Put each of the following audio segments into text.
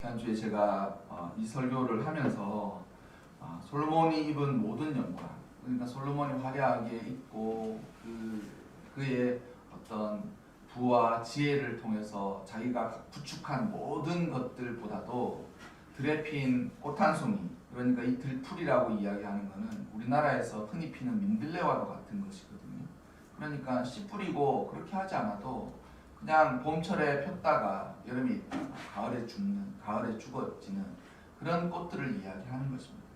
지난주에 제가 이 설교를 하면서 솔로몬이 입은 모든 영광, 그러니까 솔로몬이 화려하게 입고 그의 어떤 부와 지혜를 통해서 자기가 구축한 모든 것들보다도 들에 핀 꽃 한 송이, 그러니까 이 들풀이라고 이야기하는 것은 우리나라에서 흔히 피는 민들레와도 같은 것이거든요. 그러니까 씨 뿌리고 그렇게 하지 않아도 그냥 봄철에 폈다가 여름에 있다가 가을에 죽는, 가을에 죽어지는 그런 꽃들을 이야기하는 것입니다.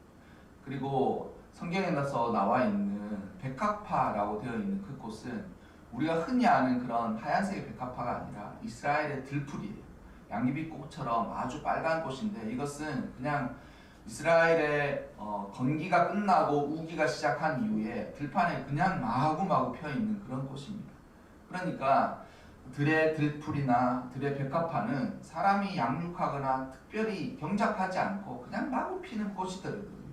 그리고 성경에 나와 있는 백합화라고 되어 있는 그 꽃은 우리가 흔히 아는 그런 하얀색의 백합화가 아니라 이스라엘의 들풀이에요. 양귀비꽃처럼 아주 빨간 꽃인데, 이것은 그냥 이스라엘의 건기가 끝나고 우기가 시작한 이후에 들판에 그냥 마구마구 펴있는 그런 꽃입니다. 그러니까 들의 들풀이나 들의 백합화는 사람이 양육하거나 특별히 경작하지 않고 그냥 마구 피는 꽃이더라고요.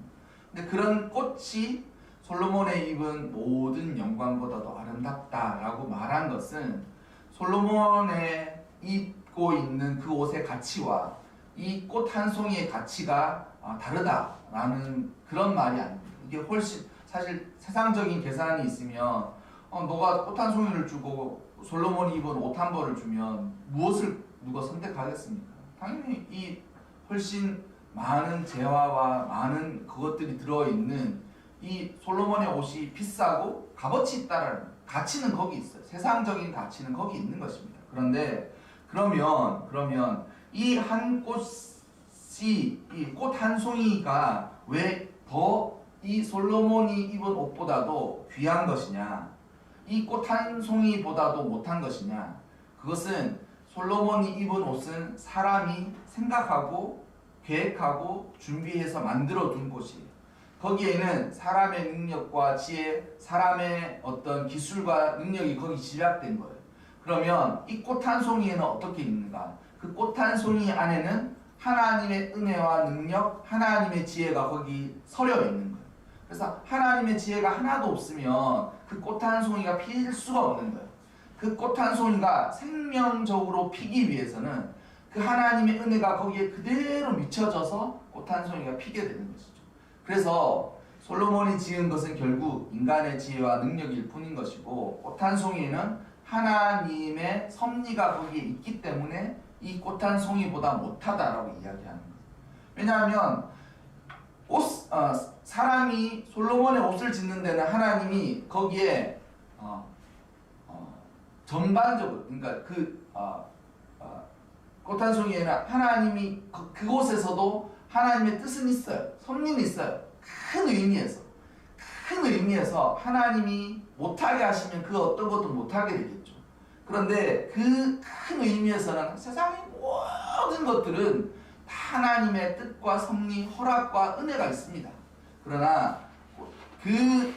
근데 그런 꽃이 솔로몬의 입은 모든 영광보다도 아름답다라고 말한 것은 솔로몬의 입고 있는 그 옷의 가치와 이 꽃 한 송이의 가치가 다르다라는 그런 말이 아닙니다. 이게 훨씬 사실 세상적인 계산이 있으면 너가 꽃 한 송이를 주고 솔로몬이 입은 옷 한 벌을 주면 무엇을 누가 선택하겠습니까? 당연히 이 훨씬 많은 재화와 많은 그것들이 들어있는 이 솔로몬의 옷이 비싸고 값어치 있다라는 가치는 거기 있어요. 세상적인 가치는 거기 있는 것입니다. 그런데 그러면 이 한 꽃이, 이 꽃 한 송이가 왜 더 이 솔로몬이 입은 옷보다도 귀한 것이냐, 이 꽃 한 송이보다도 못한 것이냐? 그것은 솔로몬이 입은 옷은 사람이 생각하고 계획하고 준비해서 만들어 둔 곳이에요. 거기에는 사람의 능력과 지혜, 사람의 어떤 기술과 능력이 거기 집약된 거예요. 그러면 이 꽃 한 송이에는 어떻게 있는가? 그 꽃 한 송이 안에는 하나님의 은혜와 능력, 하나님의 지혜가 거기 서려 있는 거예요. 그래서 하나님의 지혜가 하나도 없으면 그 꽃 한 송이가 필 수가 없는 거예요. 그 꽃 한 송이가 생명적으로 피기 위해서는 그 하나님의 은혜가 거기에 그대로 미쳐져서 꽃 한 송이가 피게 되는 것이죠. 그래서 솔로몬이 지은 것은 결국 인간의 지혜와 능력일 뿐인 것이고, 꽃 한 송이에는 하나님의 섭리가 거기에 있기 때문에 이 꽃 한 송이보다 못하다라고 이야기하는 거예요. 왜냐하면 사람이 솔로몬의 옷을 짓는 데는 하나님이 거기에 전반적으로, 그러니까 꽃 한 송이에는 하나님이 그곳에서도 하나님의 뜻은 있어요. 섭리는 있어요. 큰 의미에서 하나님이 못하게 하시면 그 어떤 것도 못하게 되겠죠. 그런데 그 큰 의미에서는 세상의 모든 것들은 다 하나님의 뜻과 섭리, 허락과 은혜가 있습니다. 그러나 그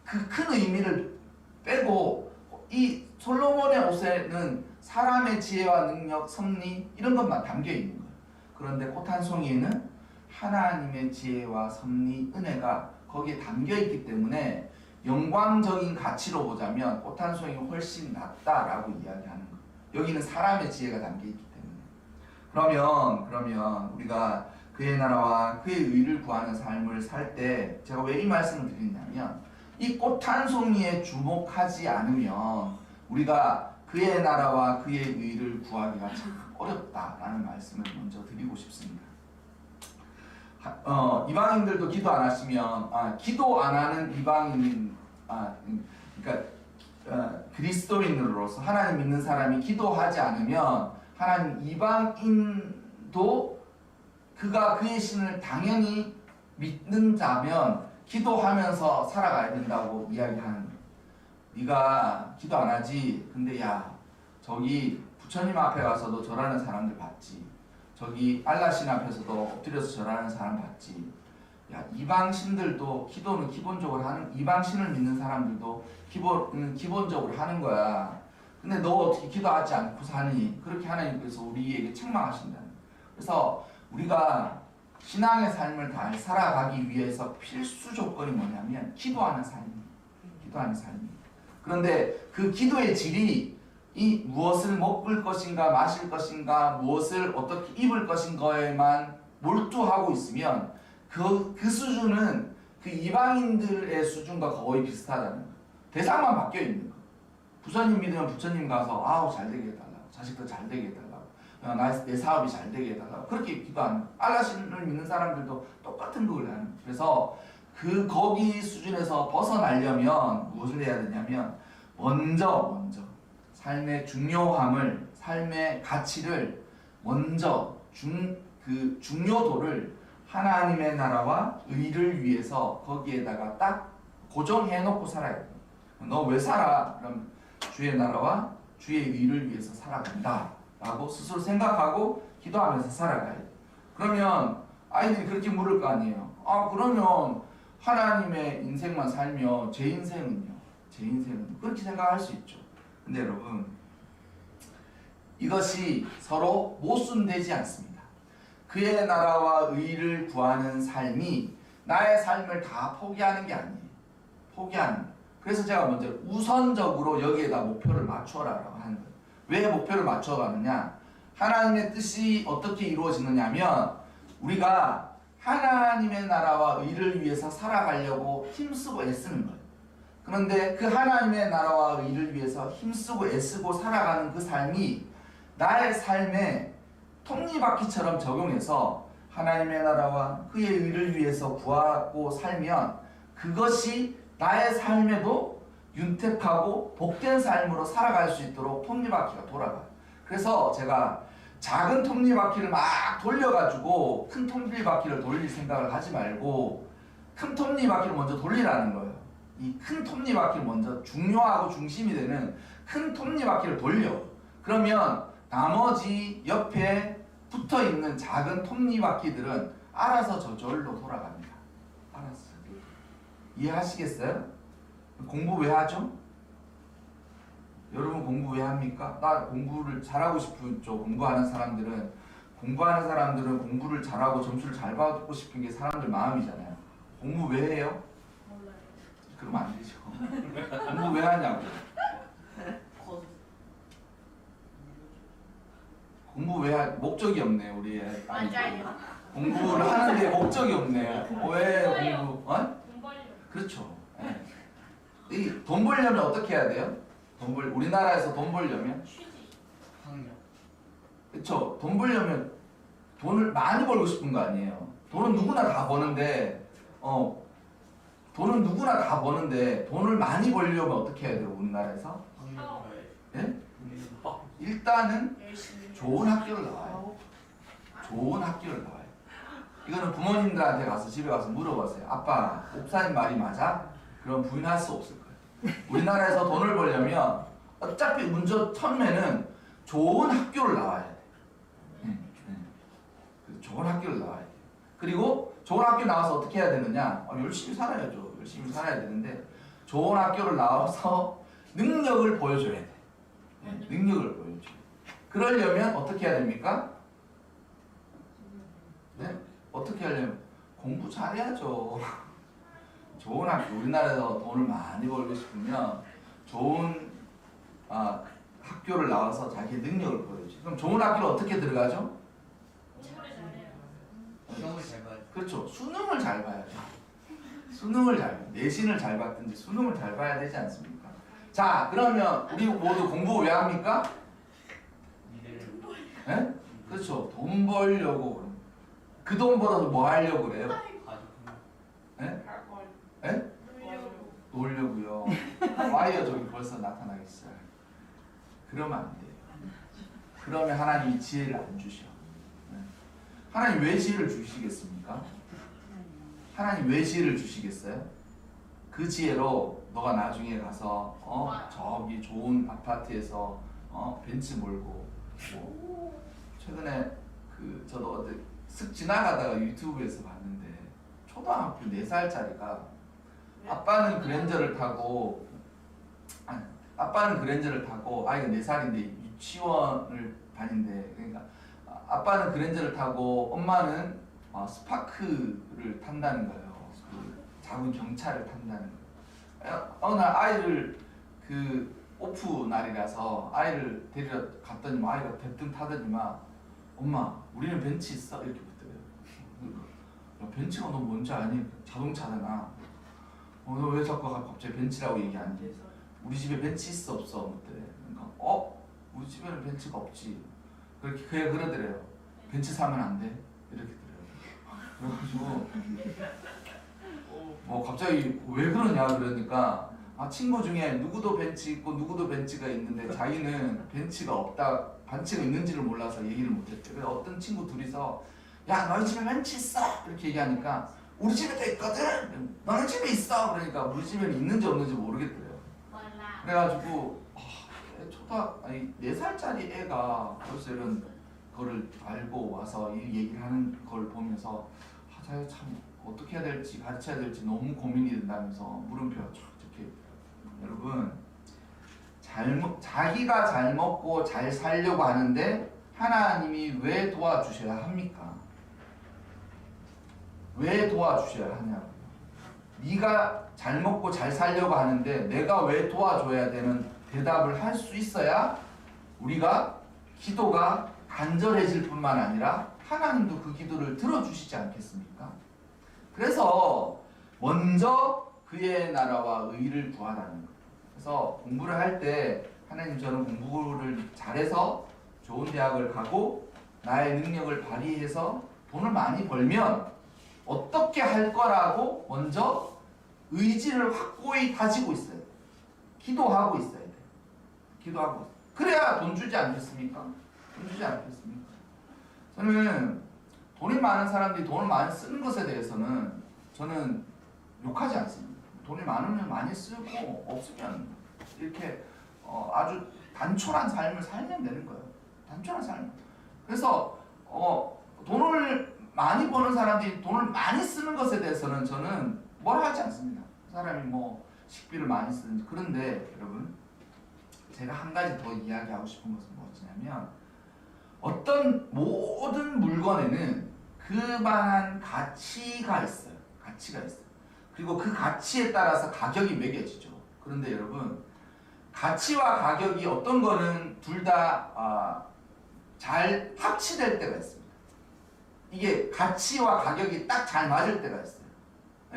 큰 의미를 빼고 이 솔로몬의 옷에는 사람의 지혜와 능력, 섭리 이런 것만 담겨 있는 거예요. 그런데 꽃 한 송이에는 하나님의 지혜와 섭리, 은혜가 거기에 담겨 있기 때문에 영광적인 가치로 보자면 꽃 한 송이가 훨씬 낫다라고 이야기하는 거예요. 여기는 사람의 지혜가 담겨 있기 때문에. 그러면 우리가 그의 나라와 그의 의를 구하는 삶을 살 때 제가 왜 이 말씀을 드리냐면, 이 꽃 한 송이에 주목하지 않으면 우리가 그의 나라와 그의 의를 구하기가 참 어렵다라는 말씀을 먼저 드리고 싶습니다. 이방인들도 기도 안 하시면, 기도 안 하는 이방인, 그러니까 그리스도인으로서 하나님 믿는 사람이 기도하지 않으면 하나님 이방인도 그가 그의 신을 당연히 믿는 자면 기도하면서 살아가야 된다고 이야기하는 거예요. 네가 기도 안 하지? 근데 저기 부처님 앞에 가서도 절하는 사람들 봤지. 저기 알라신 앞에서도 엎드려서 절하는 사람 봤지. 이방신들도 기도는 기본적으로 이방신을 믿는 사람들도 기본적으로 하는 거야. 근데 너 어떻게 기도하지 않고 사니? 그렇게 하나님께서 우리에게 책망하신다는 거예요. 그래서 우리가 신앙의 삶을 잘 살아가기 위해서 필수 조건이 뭐냐면 기도하는 삶이에요. 그런데 그 기도의 질이 이 무엇을 먹을 것인가 마실 것인가 무엇을 어떻게 입을 것인가에만 몰두하고 있으면 그 수준은 그 이방인들의 수준과 거의 비슷하다는 거예요. 대상만 바뀌어 있는 거예요. 부처님 믿으면 부처님 가서 아우 잘 되게 해달라고, 자식들 잘 되게 해달라고, 내 사업이 잘 되게 해달라고 그렇게 기도하는 거예요. 알라신을 믿는 사람들도 똑같은 걸 하는 거예요. 그래서 거기 수준에서 벗어나려면 무엇을 해야 되냐면 먼저 삶의 중요함을, 삶의 가치를 먼저 그 중요도를 하나님의 나라와 의를 위해서 거기에다가 딱 고정해 놓고 살아야 돼. 너 왜 살아? 그럼 주의 나라와 주의 의를 위해서 살아간다 라고 스스로 생각하고 기도하면서 살아가야 돼. 그러면 아이들이 그렇게 물을 거 아니에요. 아 그러면 하나님의 인생만 살면 제 인생은요? 제 인생은 그렇게 생각할 수 있죠. 근데 여러분 이것이 서로 모순되지 않습니다. 그의 나라와 의를 구하는 삶이 나의 삶을 다 포기하는 게 아니에요. 포기하는 거예요. 그래서 제가 먼저 우선적으로 여기에다 목표를 맞춰라라고 하는 거예요. 왜 목표를 맞춰가느냐? 하나님의 뜻이 어떻게 이루어지느냐 하면 우리가 하나님의 나라와 의를 위해서 살아가려고 힘쓰고 애쓰는 거예요. 그런데 그 하나님의 나라와 의를 위해서 힘쓰고 애쓰고 살아가는 그 삶이 나의 삶에 톱니바퀴처럼 적용해서 하나님의 나라와 그의 의를 위해서 구하고 살면 그것이 나의 삶에도 윤택하고 복된 삶으로 살아갈 수 있도록 톱니바퀴가 돌아가요. 그래서 제가 작은 톱니바퀴를 막 돌려가지고 큰 톱니바퀴를 돌릴 생각을 하지 말고 큰 톱니바퀴를 먼저 돌리라는 거예요. 이 큰 톱니바퀴를 먼저 중요하고 중심이 되는 큰 톱니바퀴를 돌려. 그러면 나머지 옆에 붙어있는 작은 톱니바퀴들은 알아서 저절로 돌아갑니다. 알았어. 이해하시겠어요? 공부 왜 하죠? 여러분 공부 왜 합니까? 나 공부를 잘하고 싶죠. 공부하는 사람들은 공부를 잘하고 점수를 잘 받고 싶은 게 사람들 마음이잖아요. 공부 왜 해요? 몰라요. 그러면 안 되죠. 공부 왜 하냐고. 공부 왜 목적이 없네 우리 아이들. 맞아요. 공부를 하는데 목적이 없네. 왜 공부? 돈 벌려. 그렇죠. 이 돈 벌려면 어떻게 해야 돼요? 우리나라에서 돈 벌려면 취직. 그렇죠. 돈 벌려면 돈을 많이 벌고 싶은 거 아니에요. 돈은 누구나 다 버는데 돈을 많이 벌려면 어떻게 해야 돼요? 우리나라에서? 예? 일단은 열심히. 좋은 학교를 나와요. 좋은 학교를 나와요. 이거는 부모님들한테 가서 집에 가서 물어보세요. 아빠, 목사님 말이 맞아? 그럼 부인할 수 없을 거예요. 우리나라에서 돈을 벌려면 어차피 먼저 처음에는 좋은 학교를 나와야 돼. 좋은 학교를 나와야 돼. 그리고 좋은 학교 나와서 어떻게 해야 되느냐? 열심히 살아야죠. 열심히 살아야 되는데 좋은 학교를 나와서 능력을 보여줘야 돼. 능력을 보여줘. 그러려면 어떻게 해야 됩니까? 네? 어떻게 하려면 공부 잘해야죠. 좋은 학교, 우리나라에서 돈을 많이 벌고 싶으면 좋은 학교를 나와서 자기의 능력을 보여줘. 그럼 좋은 학교를 어떻게 들어가죠? 공부를 잘해요. 시험을 잘 봐야 돼. 그렇죠. 수능을 잘 봐야죠. 수능을 잘 봐요. 내신을 잘 봤든지 수능을 잘 봐야 되지 않습니까? 자, 그러면 우리 모두 공부 왜 합니까? 미래를. 네? 그렇죠. 돈 벌려고. 그 돈 벌어서 뭐 하려고 그래요? 가족. 네? 걸. 네? 놀려고. 놀려고요. 파이어 저기 벌써 나타나겠어요. 그러면 안 돼요. 그러면 하나님이 지혜를 안 주셔. 네. 하나님 왜 지혜를 주시겠습니까? 하나님 왜 지혜를 주시겠어요? 그 지혜로 너가 나중에 가서 저기 좋은 아파트에서 벤츠 몰고 최근에 저도 어디 쓱 지나가다가 유튜브에서 봤는데 초등학교 4살짜리가 아빠는 그랜저를 타고 아이가 4살인데 유치원을 다닌대. 그러니까 아빠는 그랜저를 타고 엄마는 스파크를 탄다는 거예요. 그 작은 경차를 탄다는 거예요. 어느 날 아이를 그 오프 날이라서 아이를 데리러 갔더니 아이가 대뜸 타더니만 엄마 우리는 벤치 있어? 이렇게 묻더래요. 야, 벤치가 너 뭔지 아니? 자동차잖아. 너 왜 자꾸 갑자기 벤치라고 얘기하니? 우리 집에 벤치 있어 없어? 묻더래. 그러니까 우리 집에는 벤치가 없지. 그렇게 그러더래요. 벤치 사면 안 돼? 이렇게 더래요. 그래가지고 뭐 갑자기 왜 그러냐 그러니까 친구 중에 누구도 벤치 있고 누구도 벤치가 있는데 자기는 벤치가 없다, 벤치가 있는지를 몰라서 얘기를 못했대. 그래서 어떤 친구 둘이서 야 너희 집에 벤치 있어? 이렇게 얘기하니까 우리 집에도 있거든? 너네 집에 있어? 그러니까 우리 집에는 있는지 없는지 모르겠대요. 몰라. 그래가지고 아니 4살짜리 애가 벌써 이런 거를 알고 와서 이 얘기를 하는 걸 보면서 자기 참 어떻게 해야 될지 가르쳐야 될지 너무 고민이 된다면서 물음표가 쫙 적혀 있더라고요. 여러분 자기가 잘 먹고 잘 살려고 하는데 하나님이 왜 도와주셔야 합니까? 왜 도와주셔야 하냐고요. 네가 잘 먹고 잘 살려고 하는데 내가 왜 도와줘야 되는 대답을 할 수 있어야 우리가 기도가 간절해질 뿐만 아니라 하나님도 그 기도를 들어주시지 않겠습니까? 그래서 먼저 그의 나라와 의를 구하라는 거예요. 그래서 공부를 할 때 하나님 저는 공부를 잘해서 좋은 대학을 가고 나의 능력을 발휘해서 돈을 많이 벌면 어떻게 할 거라고 먼저 의지를 확고히 다지고 있어야 돼. 기도하고 있어야 돼. 기도하고 있어요. 그래야 돈 주지 않겠습니까? 돈 주지 않겠습니까? 저는 돈이 많은 사람들이 돈을 많이 쓰는 것에 대해서는 저는 욕하지 않습니다. 돈이 많으면 많이 쓰고 없으면 이렇게 아주 단촐한 삶을 살면 되는 거예요. 단촐한 삶. 그래서 돈을 많이 버는 사람들이 돈을 많이 쓰는 것에 대해서는 저는 뭘 하지 않습니다. 사람이 뭐 식비를 많이 쓰는지. 그런데 여러분 제가 한 가지 더 이야기하고 싶은 것은 무엇이냐면 어떤 모든 물건에는 그만한 가치가 있어요. 가치가 있어요. 그리고 그 가치에 따라서 가격이 매겨지죠. 그런데 여러분 가치와 가격이 어떤 거는 둘 다 잘 합치될 때가 있습니다. 이게 가치와 가격이 딱 잘 맞을 때가 있어요.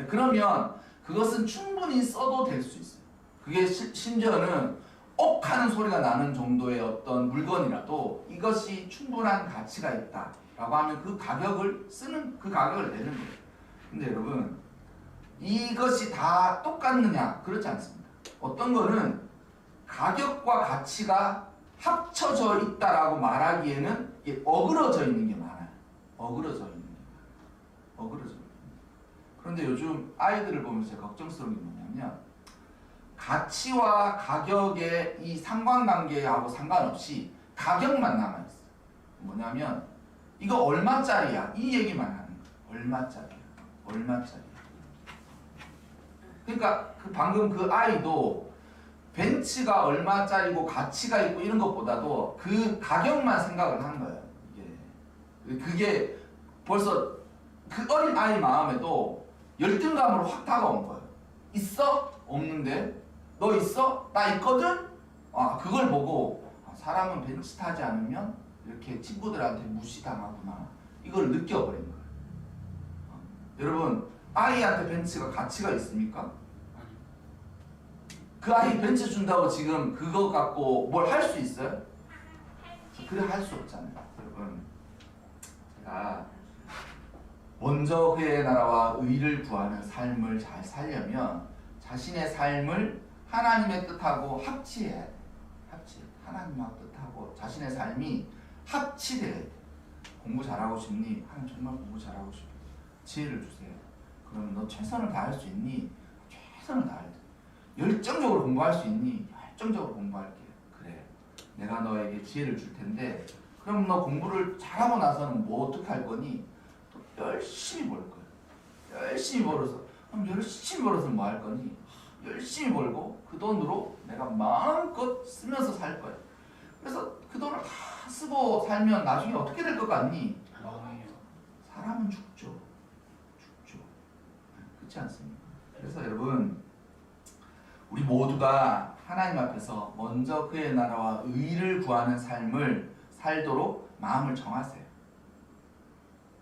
그러면 그것은 충분히 써도 될 수 있어요. 그게 심지어는 억 하는 소리가 나는 정도의 어떤 물건이라도 이것이 충분한 가치가 있다라고 하면 그 가격을 내는 거예요. 근데 여러분 이것이 다 똑같느냐? 그렇지 않습니다. 어떤 거는 가격과 가치가 합쳐져 있다라고 말하기에는 이게 어그러져 있는 게 많아요. 어그러져 있는 게 많아요. 어그러져 있는 게. 그런데 요즘 아이들을 보면서 제가 걱정스러운 게 뭐냐면 가치와 가격의 이 상관관계하고 상관없이 가격만 남아있어요. 뭐냐면 이거 얼마짜리야? 이 얘기만 하는 거예요. 얼마짜리야? 얼마짜리야? 그러니까 방금 그 아이도 벤츠가 얼마짜리고 가치가 있고 이런 것보다도 그 가격만 생각을 한 거예요. 그게 벌써 그 어린 아이 마음에도 열등감으로 확 다가온 거예요. 있어? 없는데? 너 있어? 나 있거든? 그걸 보고 사람은 벤츠 타지 않으면 이렇게 친구들한테 무시당하구나. 이걸 느껴버린 거예요. 여러분 아이한테 벤츠가 가치가 있습니까? 그 아이 벤츠 준다고 지금 그거 갖고 뭘 할 수 있어요? 그래 할 수 없잖아요. 여러분 제가 먼저 그의 나라와 의를 구하는 삶을 잘 살려면 자신의 삶을 하나님의 뜻하고 합치해야 돼. 하나님하고 뜻하고 자신의 삶이 합치돼야 돼. 공부 잘하고 싶니? 하나님 정말 공부 잘하고 싶어. 지혜를 주세요. 그러면 너 최선을 다할 수 있니? 최선을 다할 때. 열정적으로 공부할 수 있니? 열정적으로 공부할게. 그래. 내가 너에게 지혜를 줄 텐데 그럼 너 공부를 잘하고 나서는 뭐 어떻게 할 거니? 또 열심히 벌 거야. 열심히 벌어서. 그럼 열심히 벌어서 뭐 할 거니? 열심히 벌고 그 돈으로 내가 마음껏 쓰면서 살 거야. 그래서 그 돈을 다 쓰고 살면 나중에 어떻게 될 것 같니? 사람은 죽죠. 그렇지 않습니까? 그래서 여러분 우리 모두가 하나님 앞에서 먼저 그의 나라와 의를 구하는 삶을 살도록 마음을 정하세요.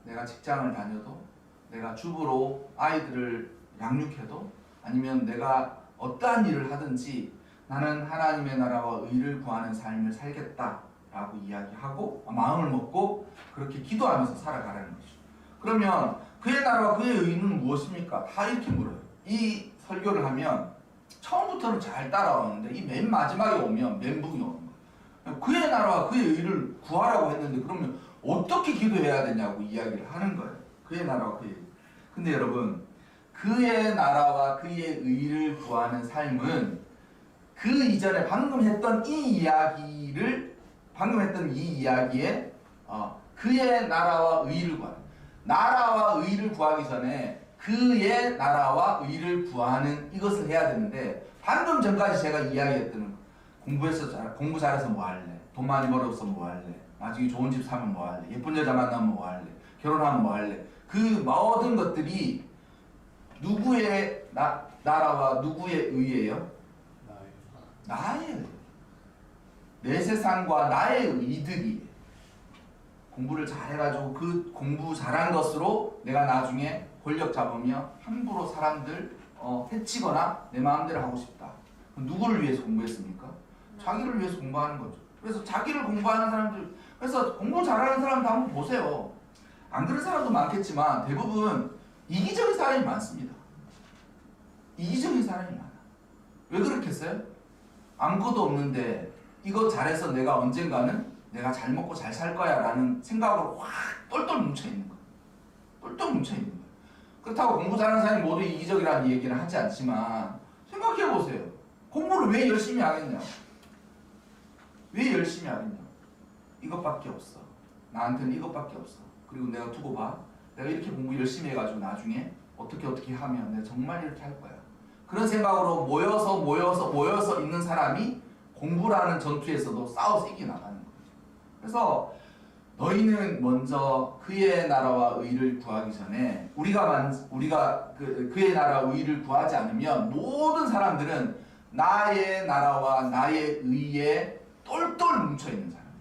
내가 직장을 다녀도, 내가 주부로 아이들을 양육해도, 아니면 내가 어떠한 일을 하든지 나는 하나님의 나라와 의를 구하는 삶을 살겠다라고 이야기하고 마음을 먹고 그렇게 기도하면서 살아가라는 거죠. 그러면 그의 나라와 그의 의는 무엇입니까? 다 이렇게 물어요. 이 설교를 하면 처음부터는 잘 따라오는데 이 맨 마지막에 오면 멘붕이 오는 거예요. 그의 나라와 그의 의를 구하라고 했는데 그러면 어떻게 기도해야 되냐고 이야기를 하는 거예요. 그의 나라와 그의 의. 근데 여러분, 그의 나라와 그의 의를 구하는 삶은 그 이전에 방금 했던 이 이야기를 이야기에 그의 나라와 의를 구하는, 나라와 의를 구하기 전에 그의 나라와 의를 구하는 이것을 해야 되는데, 방금 전까지 제가 이야기했던 공부 잘해서 뭐 할래? 돈 많이 벌어서 뭐 할래? 나중에 좋은 집 사면 뭐 할래? 예쁜 여자 만나면 뭐 할래? 결혼하면 뭐 할래? 그 모든 것들이 누구의 나라와 누구의 의예요? 나의, 내 세상과 나의 의들이. 공부를 잘해가지고 그 공부 잘한 것으로 내가 나중에 권력 잡으며 함부로 사람들 해치거나 내 마음대로 하고 싶다. 누구를 위해서 공부했습니까? 자기를 위해서 공부하는 거죠. 그래서 자기를 공부하는 사람들, 그래서 공부 잘하는 사람도 한번 보세요. 안 그런 사람도 많겠지만 대부분 이기적인 사람이 많습니다. 이기적인 사람이 많아. 왜 그렇겠어요? 아무것도 없는데 이거 잘해서 내가 언젠가는 내가 잘 먹고 잘 살 거야 라는 생각으로 확 똘똘 뭉쳐있는 거야. 똘똘 뭉쳐있는 거야. 그렇다고 공부 잘하는 사람이 모두 이기적이라는 얘기는 하지 않지만 생각해보세요. 공부를 왜 열심히 하겠냐? 왜 열심히 하겠냐? 이것밖에 없어. 나한테는 이것밖에 없어. 그리고 내가 두고 봐. 내가 이렇게 공부 열심히 해가지고 나중에 어떻게 하면 내가 정말 이렇게 할 거야. 그런 생각으로 모여서 있는 사람이 공부라는 전투에서도 싸워서 이겨나가는 거죠. 그래서 너희는 먼저 그의 나라와 의를 구하기 전에 우리가 그의 나라와 의를 구하지 않으면 모든 사람들은 나의 나라와 나의 의에 똘똘 뭉쳐있는 사람이에요.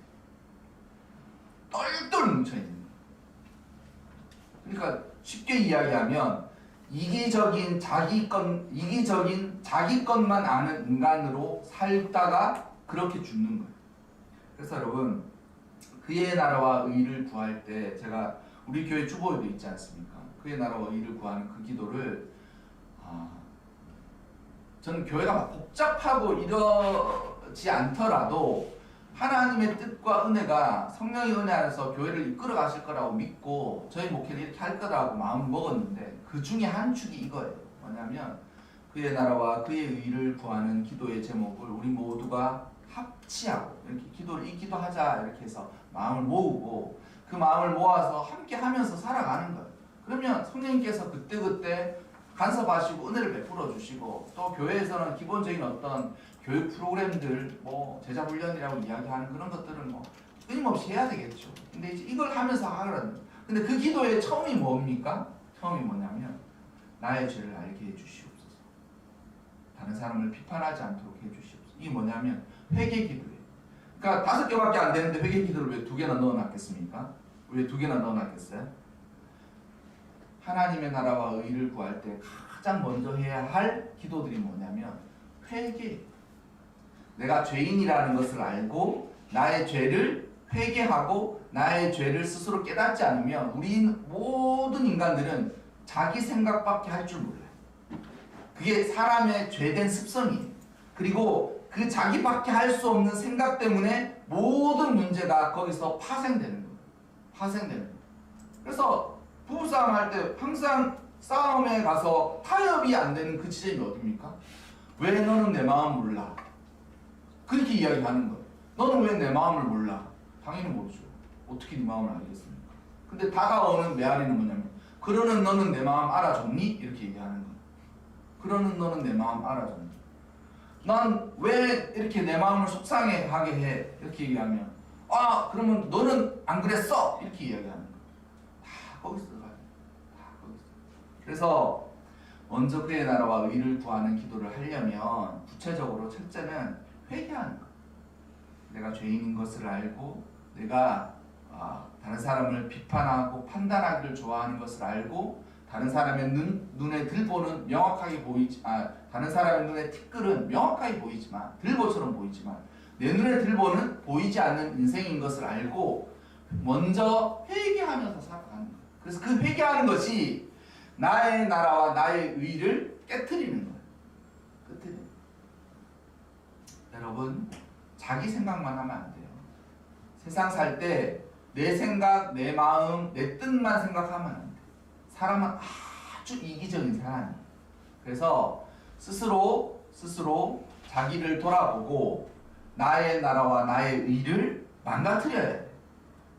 똘똘 뭉쳐있는 거예요. 그러니까 쉽게 이야기하면 이기적인 자기 것만 아는 인간으로 살다가 그렇게 죽는 거예요. 그래서 여러분, 그의 나라와 의를 구할 때 제가 우리 교회 주보에도 있지 않습니까? 그의 나라와 의를 구하는 그 기도를 저는 교회가 막 복잡하고 이러지 않더라도 하나님의 뜻과 은혜가 성령의 은혜 안에서 교회를 이끌어 가실 거라고 믿고 저희 목회를 이렇게 할 거라고 마음을 먹었는데 그 중에 한 축이 이거예요. 뭐냐면 그의 나라와 그의 의를 구하는 기도의 제목을 우리 모두가 합치하고 이렇게 이 기도하자 이렇게 해서 마음을 모으고 그 마음을 모아서 함께 하면서 살아가는 거예요. 그러면 성령님께서 그때그때 간섭하시고 은혜를 베풀어 주시고, 또 교회에서는 기본적인 어떤 교육 프로그램들 제자 훈련이라고 이야기하는 그런 것들은 끊임없이 해야 되겠죠. 근데 이제 이걸 하면서 하라는. 근데 그 기도의 처음이 뭡니까? 처음이 뭐냐면 나의 죄를 알게 해 주시옵소서. 다른 사람을 비판하지 않도록 해 주시옵소서. 이게 뭐냐면 회개 기도예요. 그러니까 5개밖에 안 되는데 회개 기도를 왜 2개나 넣어놨겠습니까? 왜 2개나 넣어놨겠어요? 하나님의 나라와 의를 구할 때 가장 먼저 해야 할 기도들이 뭐냐면 회개. 내가 죄인이라는 것을 알고 나의 죄를 회개하고 나의 죄를 스스로 깨닫지 않으면 우리 모든 인간들은 자기 생각밖에 할 줄 몰라요. 그게 사람의 죄된 습성이에요. 그리고 그 자기밖에 할 수 없는 생각 때문에 모든 문제가 거기서 파생되는 거예요. 파생되는 거예요. 그래서 부부싸움 할 때 항상 싸움에 가서 타협이 안 되는 그 지점이 어딥니까? 왜 너는 내 마음 몰라? 그렇게 이야기하는 거예요. 너는 왜 내 마음을 몰라? 당연히 모르죠. 어떻게 네 마음을 알겠습니까? 근데 다가오는 메아리는 뭐냐면 그러는 너는 내 마음 알아줬니? 이렇게 얘기하는 거예요. 그러는 너는 내 마음 알아줬니? 난 왜 이렇게 내 마음을 속상해하게 해? 이렇게 얘기하면 그러면 너는 안 그랬어? 이렇게 이야기하는 거예요. 다 거기서 가요. 다 거기서. 그래서 먼저 그의 나라와 의를 구하는 기도를 하려면 구체적으로 첫째는 회개하는 것. 내가 죄인인 것을 알고 내가 다른 사람을 비판하고 판단하기를 좋아하는 것을 알고 다른 사람의 눈에 들보는 명확하게 다른 사람의 눈에 티끌은 명확하게 보이지만 들보처럼 보이지만 내 눈에 들보는 보이지 않는 인생인 것을 알고 먼저 회개하면서 살아가는 거예요. 그래서 그 회개하는 것이 나의 나라와 나의 의를 깨트리는 거예요. 깨트리는 거예요. 여러분 자기 생각만 하면 안 돼요. 세상 살 때 내 생각, 내 마음, 내 뜻만 생각하면 안 돼요. 사람은 아주 이기적인 사람이에요. 그래서 스스로 자기를 돌아보고 나의 나라와 나의 의를 망가뜨려야 돼요.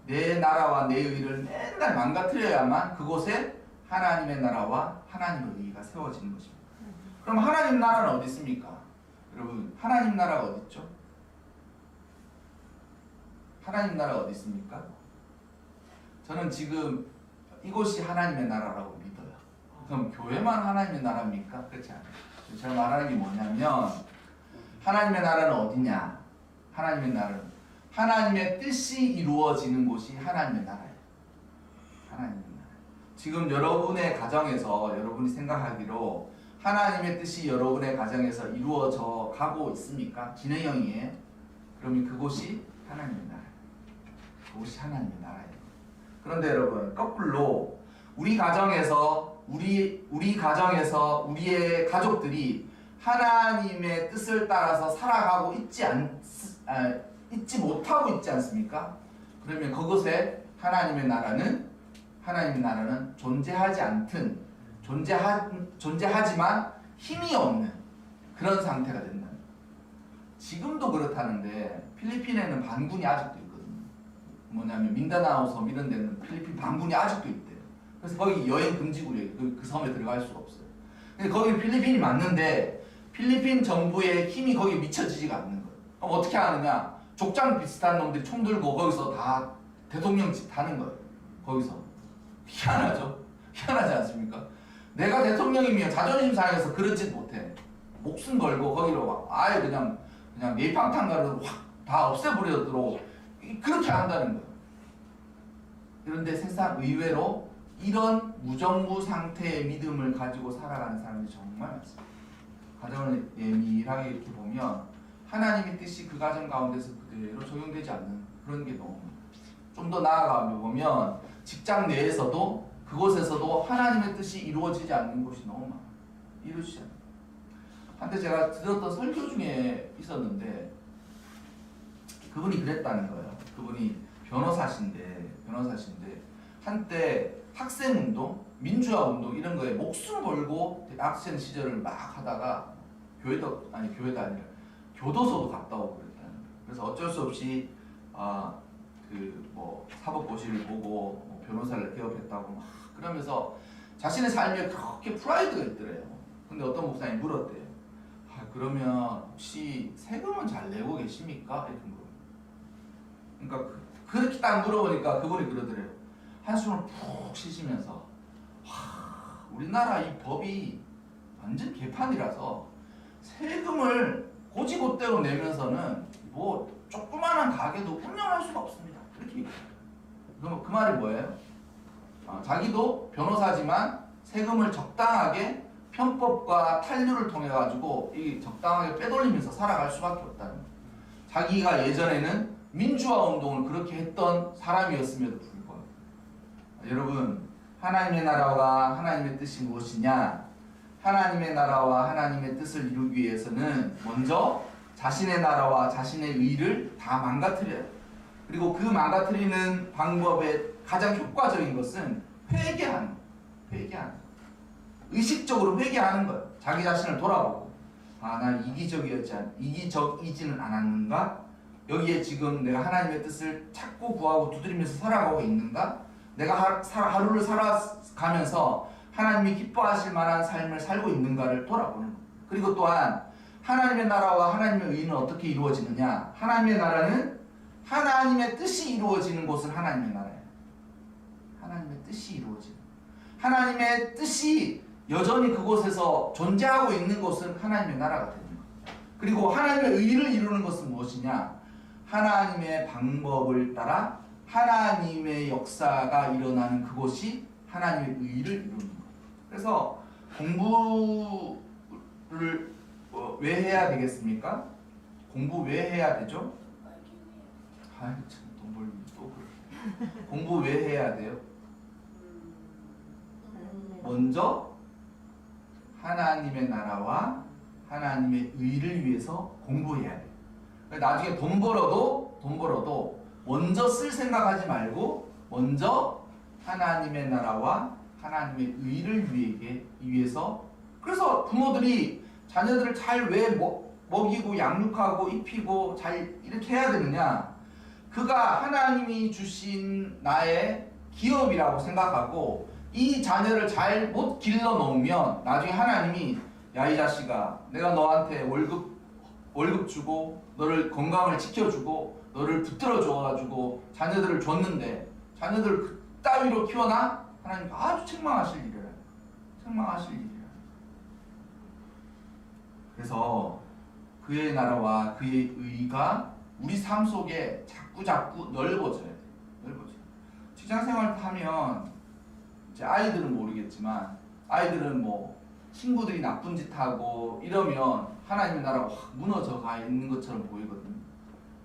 내 나라와 내 의를 맨날 망가뜨려야만 그곳에 하나님의 나라와 하나님의 의가 세워지는 것입니다. 그럼 하나님 나라는 어디 있습니까? 여러분 하나님 나라가 어디 있죠? 하나님 나라가 어디 있습니까? 저는 지금 이곳이 하나님의 나라라고 믿어요. 그럼 교회만 하나님의 나라입니까? 그렇지 않아요. 제가 말하는 게 뭐냐면 하나님의 나라는 어디냐? 하나님의 나라는 하나님의 뜻이 이루어지는 곳이 하나님의 나라예요. 하나님의 나라. 지금 여러분의 가정에서 여러분이 생각하기로 하나님의 뜻이 여러분의 가정에서 이루어져 가고 있습니까? 진행형이에요. 그러면 그곳이 하나님의 나라예요. 그곳이 하나님의 나라예요. 그런데 여러분 거꾸로 우리 가정에서 우리의 가족들이 하나님의 뜻을 따라서 살아가고 있지 못하고 있지 않습니까? 그러면 그곳에 하나님의 나라는 존재하지 않든 존재하지만 힘이 없는 그런 상태가 된다. 지금도 그렇다는데 필리핀에는 반군이 아직도 있거든요. 뭐냐면 민다나오 섬 이런 데는 필리핀 반군이 아직도 있대요. 그래서 거기 여행 금지구래요. 그 섬에 들어갈 수가 없어요. 근데 거기 필리핀이 맞는데 필리핀 정부의 힘이 거기에 미쳐지지가 않는 거예요. 그럼 어떻게 하느냐? 족장 비슷한 놈들이 총 들고 거기서 다 대통령 짓 하는 거예요. 거기서. 희한하죠? 희한하지 않습니까? 내가 대통령이면 자존심 상해서 그러지 못해. 목숨 걸고 거기로 아예 그냥 내팡탕가를 확 다 없애버리도록 그렇게 한다는 거예요. 그런데 세상 의외로 이런 무정부 상태의 믿음을 가지고 살아가는 사람이 정말 많습니다. 가정을 예밀하게 이렇게 보면 하나님의 뜻이 그 가정 가운데서 그대로 적용되지 않는 그런 게 너무 좀 더 나아가 보면 직장 내에서도 그곳에서도 하나님의 뜻이 이루어지지 않는 곳이 너무 많아요. 이루어지지 않아요. 한때 제가 들었던 설교 중에 있었는데 그분이 그랬다는 거예요. 그분이 변호사신데 한때 학생운동, 민주화운동 이런 거에 목숨 걸고 학생 시절을 막 하다가 교도소도 갔다 오고 그랬다는 거예요. 그래서 어쩔 수 없이 사법고시를 보고 변호사를 개업했다고 막 그러면서 자신의 삶에 그렇게 프라이드가 있더래요. 근데 어떤 목사님이 물었대요. 그러면 혹시 세금은 잘 내고 계십니까? 이렇게 물어요. 그러니까 그렇게 딱 물어보니까 그분이 그러더래요. 한숨을 푹 쉬시면서 우리나라 이 법이 완전 개판이라서 세금을 고지고대로 내면서는 뭐 조그마한 가게도 운영할 수가 없습니다. 이렇게 얘기해요. 그럼 그 말이 뭐예요? 자기도 변호사지만 세금을 적당하게 편법과 탄류를 통해 가지고 이 적당하게 빼돌리면서 살아갈 수밖에 없다는 거예요. 자기가 예전에는 민주화 운동을 그렇게 했던 사람이었음에도 불구하고 여러분 하나님의 나라와 하나님의 뜻이 무엇이냐? 하나님의 나라와 하나님의 뜻을 이루기 위해서는 먼저 자신의 나라와 자신의 의를 다 망가뜨려야 돼요. 그리고 그 망가뜨리는 방법의 가장 효과적인 것은 회개하는 거예요. 의식적으로 회개하는 거예요. 자기 자신을 돌아보고 난 이기적이지는 않았는가? 여기에 지금 내가 하나님의 뜻을 찾고 구하고 두드리면서 살아가고 있는가? 내가 하루를 살아가면서 하나님이 기뻐하실 만한 삶을 살고 있는가를 돌아보는 거예요. 그리고 또한 하나님의 나라와 하나님의 의는 어떻게 이루어지느냐? 하나님의 나라는 하나님의 뜻이 이루어지는 곳은 하나님의 나라예요. 하나님의 뜻이 이루어지는. 하나님의 뜻이 여전히 그곳에서 존재하고 있는 것은 하나님의 나라가 되는 거예요. 그리고 하나님의 의를 이루는 것은 무엇이냐? 하나님의 방법을 따라 하나님의 역사가 일어나는 그곳이 하나님의 의를 이루는 거예요. 그래서 공부를 왜 해야 되겠습니까? 공부 왜 해야 되죠? 아이 참, 돈 벌기 또 그래. 공부 왜 해야 돼요? 먼저 하나님의 나라와 하나님의 의를 위해서 공부해야 돼요. 나중에 돈 벌어도 먼저 쓸 생각하지 말고 먼저 하나님의 나라와 하나님의 의를 위해서. 그래서 부모들이 자녀들을 잘 왜 먹이고 양육하고 입히고 잘 이렇게 해야 되느냐? 그가 하나님이 주신 나의 기업이라고 생각하고 이 자녀를 잘 못 길러 놓으면 나중에 하나님이 야 이 자식아, 내가 너한테 월급 주고 너를 건강을 지켜주고 너를 붙들어 줘가지고 자녀들을 줬는데 자녀들을 그따위로 키워놔? 하나님 아주 책망하실 일이에요. 책망하실 일이에요. 그래서 그의 나라와 그의 의가 우리 삶 속에 자꾸 넓어져야 돼요. 넓어져요. 직장생활 하면 이제 아이들은 모르겠지만 아이들은 뭐 친구들이 나쁜 짓 하고 이러면 하나님의 나라가 확 무너져 가 있는 것처럼 보이거든요.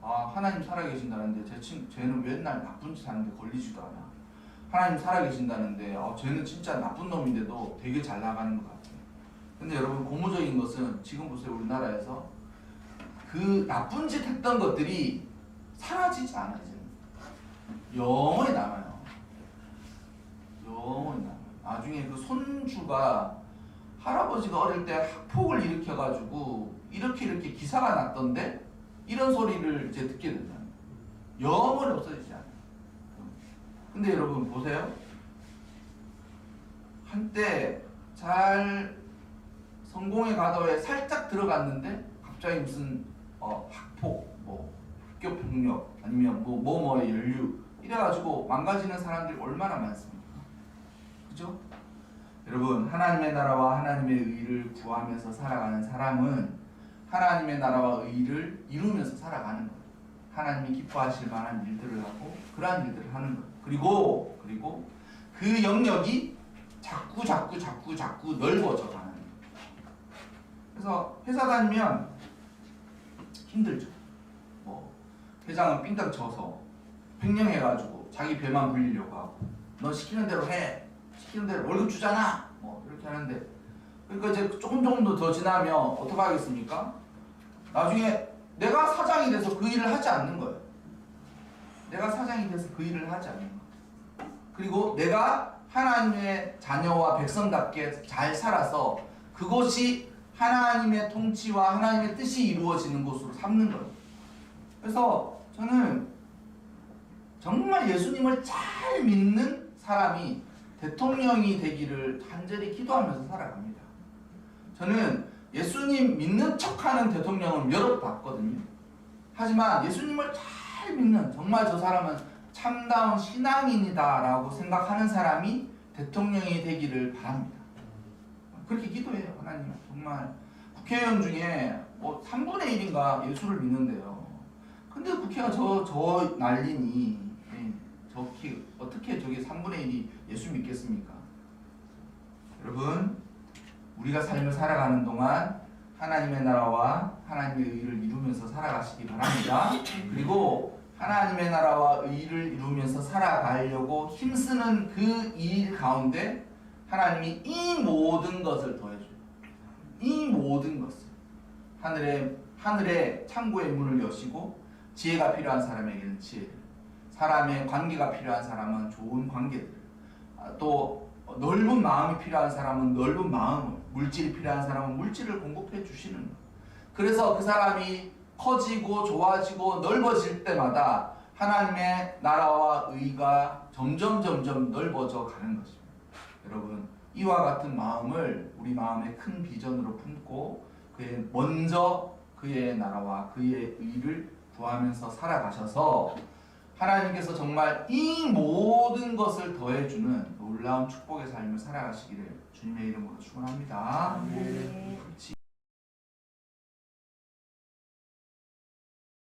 아, 하나님 살아계신다는데 쟤는 맨날 나쁜 짓 하는데 걸리지도 않아. 하나님 살아계신다는데 쟤는 진짜 나쁜 놈인데도 되게 잘 나가는 것 같아요. 근데 여러분, 고무적인 것은 지금 보세요. 우리나라에서 그 나쁜 짓 했던 것들이 사라지지 않아요. 영원히 남아요. 영원히 남아요. 나중에 그 손주가 할아버지가 어릴 때 학폭을 일으켜가지고 이렇게 기사가 났던데 이런 소리를 이제 듣게 된다는 거예요. 영원히 없어지지 않아요. 근데 여러분 보세요. 한때 잘 성공의 가도에 살짝 들어갔는데 갑자기 무슨 학폭, 학교 폭력 아니면 뭐의 연류 이래가지고 망가지는 사람들이 얼마나 많습니까? 그죠? 여러분, 하나님의 나라와 하나님의 의를 구하면서 살아가는 사람은 하나님의 나라와 의를 이루면서 살아가는 거예요. 하나님이 기뻐하실 만한 일들을 하고 그러한 일들을 하는 거예요. 그리고 그 영역이 자꾸 넓어져 가는 거예요. 그래서 회사 다니면 힘들죠. 회장은 삥땅 쳐서 횡령해가지고 자기 배만 불리려고 하고 너 시키는 대로 해. 시키는 대로 월급 주잖아. 이렇게 하는데 그러니까 이제 조금 더 지나면 어떻게 하겠습니까? 나중에 내가 사장이 돼서 그 일을 하지 않는 거예요. 내가 사장이 돼서 그 일을 하지 않는 거예요. 그리고 내가 하나님의 자녀와 백성답게 잘 살아서 그것이 하나님의 통치와 하나님의 뜻이 이루어지는 곳으로 삼는 거예요. 그래서 저는 정말 예수님을 잘 믿는 사람이 대통령이 되기를 간절히 기도하면서 살아갑니다. 저는 예수님 믿는 척하는 대통령을 몇억 봤거든요. 하지만 예수님을 잘 믿는, 정말 저 사람은 참다운 신앙인이다 라고 생각하는 사람이 대통령이 되기를 바랍니다. 그렇게 기도해요. 하나님, 정말 국회의원 중에 3분의 1인가 예수를 믿는데요. 근데 국회가 저 난리니 어떻게 저게 3분의 1이 예수 믿겠습니까? 여러분, 우리가 삶을 살아가는 동안 하나님의 나라와 하나님의 의를 이루면서 살아가시기 바랍니다. 그리고 하나님의 나라와 의를 이루면서 살아가려고 힘쓰는 그 일 가운데 하나님이 이 모든 것을 더해줘요. 이 모든 것을. 하늘의 창고의 문을 여시고 지혜가 필요한 사람에게는 지혜를, 사람의 관계가 필요한 사람은 좋은 관계들, 또 넓은 마음이 필요한 사람은 넓은 마음을, 물질이 필요한 사람은 물질을 공급해 주시는 거예요. 그래서 그 사람이 커지고 좋아지고 넓어질 때마다 하나님의 나라와 의가 점점 넓어져 가는 것입니다. 여러분, 이와 같은 마음을 우리 마음의 큰 비전으로 품고 먼저 그의 나라와 그의 의를 구하면서 살아가셔서 하나님께서 정말 이 모든 것을 더해주는 놀라운 축복의 삶을 살아가시기를 주님의 이름으로 축원합니다. 네.